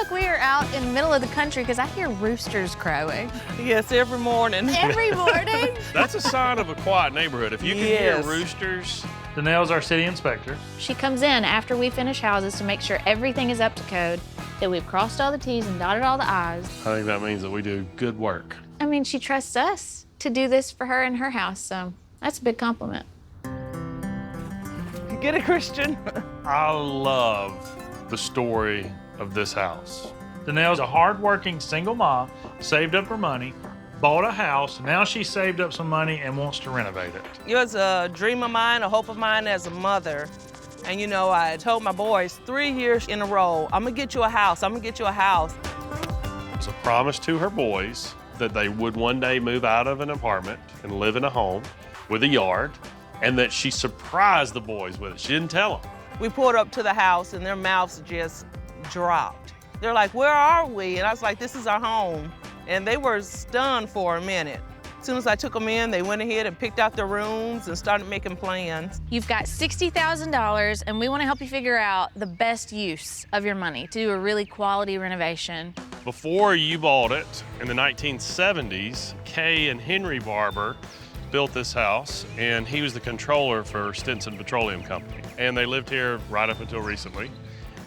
like we are out in the middle of the country because I hear roosters crowing. Yes, every morning. Every morning? That's a sign of a quiet neighborhood. If you can hear roosters. Danelle's our city inspector. She comes in after we finish houses to make sure everything is up to code, that we've crossed all the T's and dotted all the I's. I think that means that we do good work. I mean, she trusts us to do this for her and her house, so that's a big compliment. Get it, Christian. I love the story of this house. Danelle's a hardworking single mom, saved up her money, bought a house. Now she's saved up some money and wants to renovate it. It was a dream of mine, a hope of mine as a mother. And you know, I told my boys 3 years in a row, I'm gonna get you a house, I'm gonna get you a house. It's a promise to her boys that they would one day move out of an apartment and live in a home with a yard, and that she surprised the boys with it. She didn't tell them. We pulled up to the house and their mouths just dropped. They're like, where are we? And I was like, this is our home. And they were stunned for a minute. As soon as I took them in, they went ahead and picked out their rooms and started making plans. You've got $60,000, and we want to help you figure out the best use of your money to do a really quality renovation. Before you bought it, in the 1970s, Kay and Henry Barber built this house, and he was the controller for Stinson Petroleum Company. And they lived here right up until recently.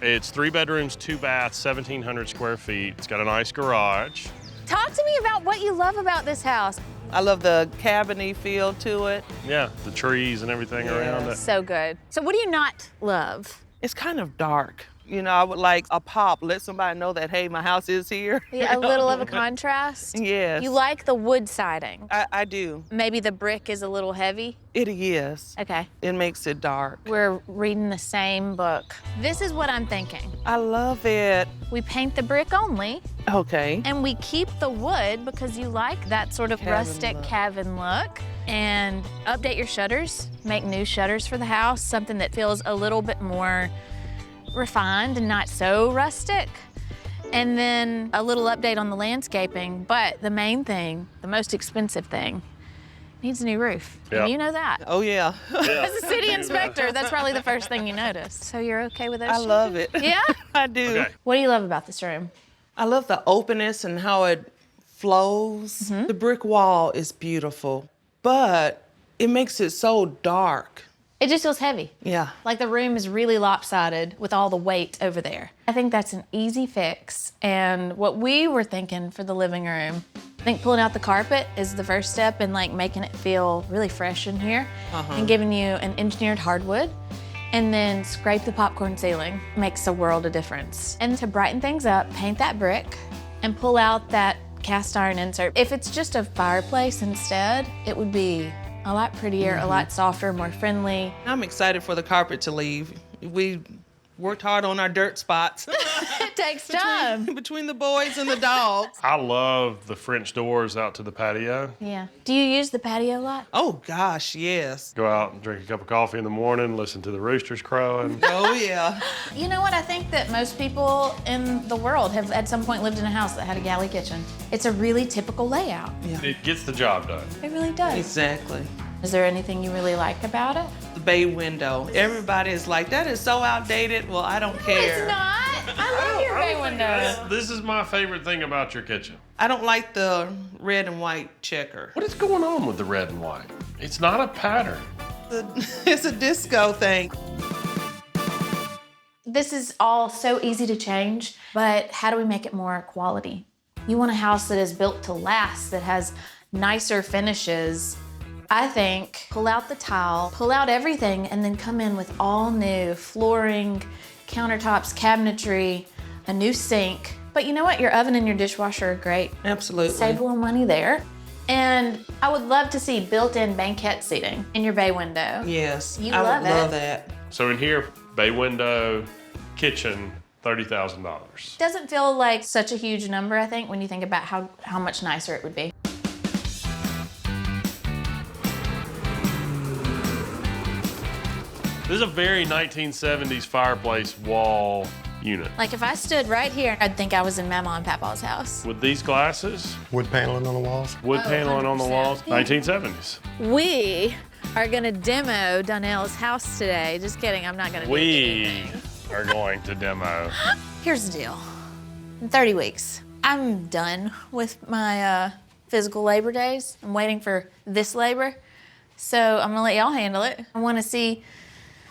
It's 3 bedrooms, 2 baths, 1,700 square feet. It's got a nice garage. Talk to me about what you love about this house. I love the cabiny feel to it. Yeah, the trees and everything around it. So good. So what do you not love? It's kind of dark. You know, I would like a pop, let somebody know that, hey, my house is here. Yeah, a little of a contrast? Yes. You like the wood siding? I do. Maybe the brick is a little heavy? It is. Okay. It makes it dark. We're reading the same book. This is what I'm thinking. I love it. We paint the brick only, Okay. and we keep the wood because you like that sort of Cabin rustic look. cabin look. And update your shutters, make new shutters for the house, something that feels a little bit more refined and not so rustic. And then a little update on the landscaping, but the main thing, the most expensive thing, needs a new roof. Yeah. And you know that. Oh, yeah. As a city inspector, that's probably the first thing you notice. So you're okay with those I love it. Yeah? I do. Okay. What do you love about this room? I love the openness and how it flows. The brick wall is beautiful, but it makes it so dark. It just feels heavy. Yeah. Like the room is really lopsided with all the weight over there. I think that's an easy fix. And what we were thinking for the living room, I think pulling out the carpet is the first step in like making it feel really fresh in here and giving you an engineered hardwood. And then scrape the popcorn ceiling. Makes a world of difference. And to brighten things up, paint that brick and pull out that cast iron insert. If it's just a fireplace instead, it would be a lot prettier, a lot softer, more friendly. I'm excited for the carpet to leave. We worked hard on our dirt spots. It takes time. Between the boys and the dogs. I love the French doors out to the patio. Yeah. Do you use the patio a lot? Oh, gosh, yes. Go out and drink a cup of coffee in the morning, listen to the roosters crowing. Oh, yeah. You know what? I think that most people in the world have at some point lived in a house that had a galley kitchen. It's a really typical layout. It gets the job done. It really does. Exactly. Is there anything you really like about it? The bay window. Everybody is like, that is so outdated. Well, I don't care. It's not. I love your bay window. This is my favorite thing about your kitchen. I don't like the red and white checker. What is going on with the red and white? It's not a pattern. It's a disco thing. This is all so easy to change, but how do we make it more quality? You want a house that is built to last, that has nicer finishes. I think pull out the tile, pull out everything, and then come in with all new flooring, countertops, cabinetry, a new sink. But you know what? Your oven and your dishwasher are great. Absolutely. Save a little money there. And I would love to see built-in banquette seating in your bay window. Yes, You I love would love it. that. So in here, bay window, kitchen, $30,000. Doesn't feel like such a huge number, I think, when you think about how much nicer it would be. This is a very 1970s fireplace wall unit. Like if I stood right here, I'd think I was in Mama and Papa's house. With these glasses, Wood paneling on the walls. wood paneling on the 100%. walls, 1970s. We are gonna demo Donnell's house today. Just kidding, I'm not gonna do We anything. are going to demo. Here's the deal. in 30 weeks. I'm done with my physical labor days. I'm waiting for this labor. So I'm gonna let y'all handle it. I wanna see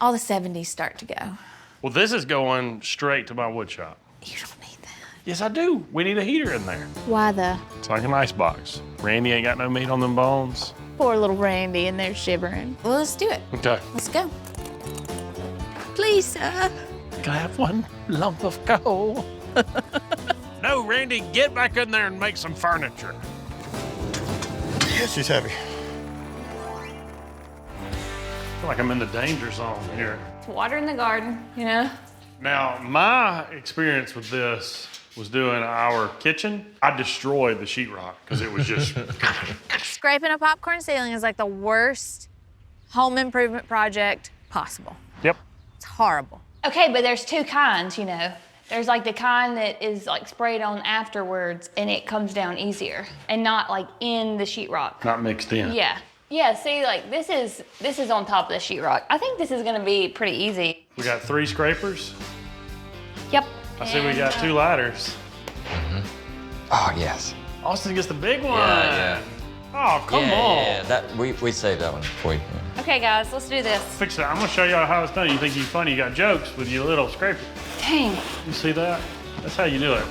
all the 70s start to go. Well, this is going straight to my wood shop. You don't need that. Yes, I do. We need a heater in there. Why the? It's like an ice box. Randy ain't got no meat on them bones. Poor little Randy in there shivering. Well, let's do it. Okay. Let's go. Please, sir. Can I have one lump of coal? No, Randy, get back in there and make some furniture. Yeah, she's heavy. I feel like I'm in the danger zone here. It's water in the garden, you know? Now, my experience with this was doing our kitchen. I destroyed the sheetrock because it was just... Scraping a popcorn ceiling is like the worst home improvement project possible. Yep. It's horrible. Okay, but there's two kinds, you know. There's like the kind that is like sprayed on afterwards and it comes down easier and not like in the sheetrock. Not mixed in. Yeah. Yeah, see, like this is on top of the sheetrock. I think this is gonna be pretty easy. We got 3 scrapers. Yep. I see we got 2 ladders. Oh, yes. Austin gets the big one. Yeah. Oh, come on. Yeah, that we saved that one for you. Okay, guys, let's do this. Fix it. I'm gonna show y'all how it's done. You think you're funny, you got jokes with your little scraper. Dang. You see that? That's how you do it.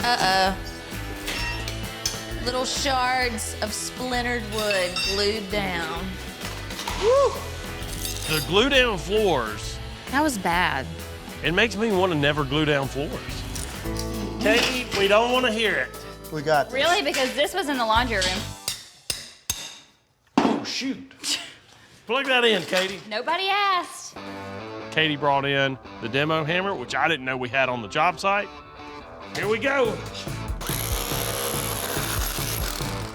Uh-oh. Little shards of splintered wood glued down. Woo! The glue down floors, That was bad. it makes me want to never glue down floors. Katie, we don't want to hear it. We got this. Really? Because this was in the laundry room. Oh, shoot. Plug that in, Katie. Nobody asked. Katie brought in the demo hammer, which I didn't know we had on the job site. Here we go.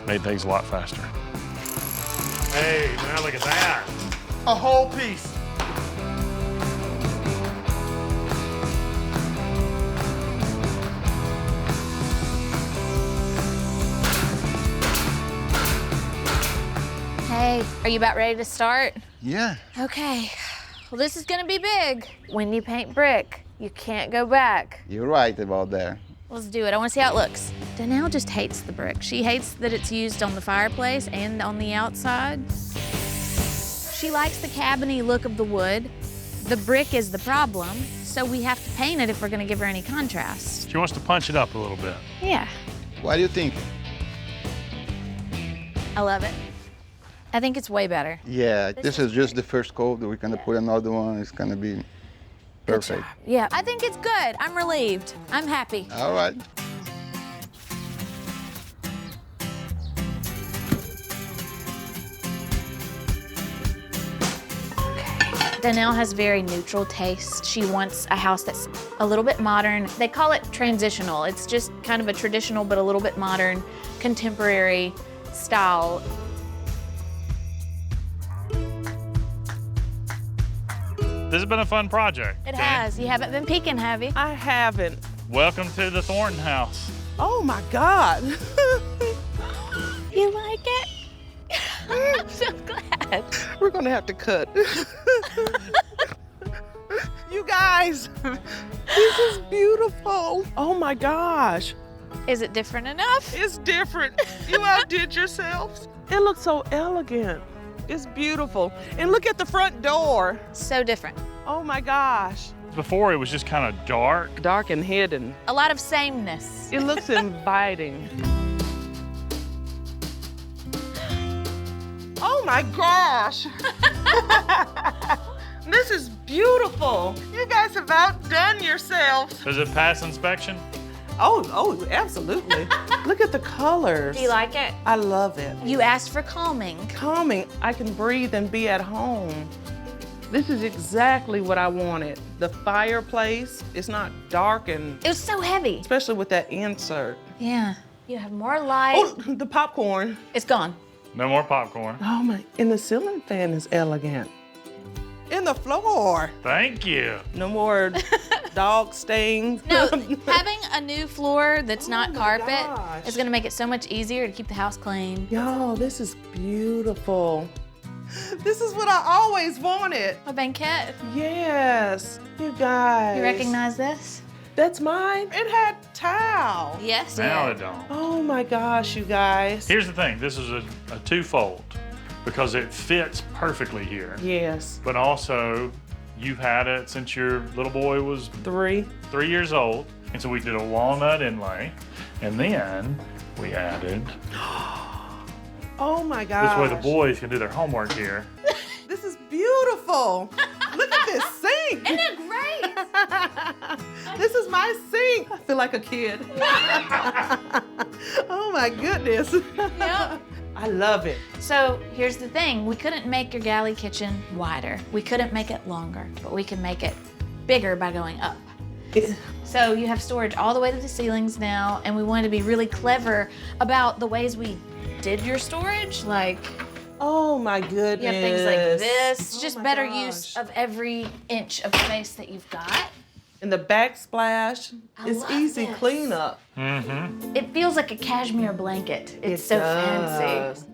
Made things a lot faster. Hey, now look at that. A whole piece. Hey, are you about ready to start? Yeah. Okay. Well, this is gonna be big. When you paint brick, you can't go back. You're right about that. Let's do it. I want to see how it looks. Danielle just hates the brick. She hates that it's used on the fireplace and on the outside. She likes the cabiny look of the wood. The brick is the problem, so we have to paint it if we're going to give her any contrast. She wants to punch it up a little bit. Yeah, What do you think? I love it. I think it's way better. Yeah, this is just the first coat. We're gonna put another one. It's gonna be perfect. Yeah, I think it's good. I'm relieved. I'm happy. All right. Danielle has very neutral taste. She wants a house that's a little bit modern. They call it transitional. It's just kind of a traditional but a little bit modern, contemporary style. This has been a fun project. It Dan. has. You haven't been peeking, have you? I haven't. Welcome to the Thornton house. Oh my God. You like it? I'm so glad. We're gonna have to cut. You guys, this is beautiful. Oh my gosh. Is it different enough? It's different. You outdid yourselves. It looks so elegant. It's beautiful. And look at the front door. So different. Oh my gosh. Before it was just kind of dark. Dark and hidden. A lot of sameness. It looks inviting. Oh my gosh. This is beautiful. You guys have outdone yourselves. Does it pass inspection? Oh, absolutely. Look at the colors. Do you like it? I love it. You asked for calming. Calming. I can breathe and be at home. This is exactly what I wanted. The fireplace, it's not dark and, It was so heavy. especially with that insert. Yeah. You have more light. Oh, the popcorn. It's gone. No more popcorn. Oh my, and the ceiling fan is elegant. And the floor. Thank you. No more dog stains. No, having a new floor that's not my carpet gosh. is gonna make it so much easier to keep the house clean. Y'all, this is beautiful. This is what I always wanted. A banquette. Yes, you guys. You recognize this? That's mine. It had towel. Yes. Now yeah. it don't. Oh my gosh, you guys. Here's the thing, this is a twofold because it fits perfectly here. Yes. But also, you've had it since your little boy was 3. 3 years old. And so we did a walnut inlay, and then we added, Oh my gosh. this way the boys can do their homework here. This is beautiful. Look at this sink. Isn't it great? This is my sink. I feel like a kid. Oh my goodness. Yep. I love it. So here's the thing. We couldn't make your galley kitchen wider. We couldn't make it longer, but we can make it bigger by going up. So you have storage all the way to the ceilings now, and we wanted to be really clever about the ways we did your storage. Like, Oh my goodness. you have things like this, Oh just my better gosh. use of every inch of space that you've got. And the backsplash, I it's love easy this. cleanup. Mm-hmm. It feels like a cashmere blanket. It's It so does. fancy.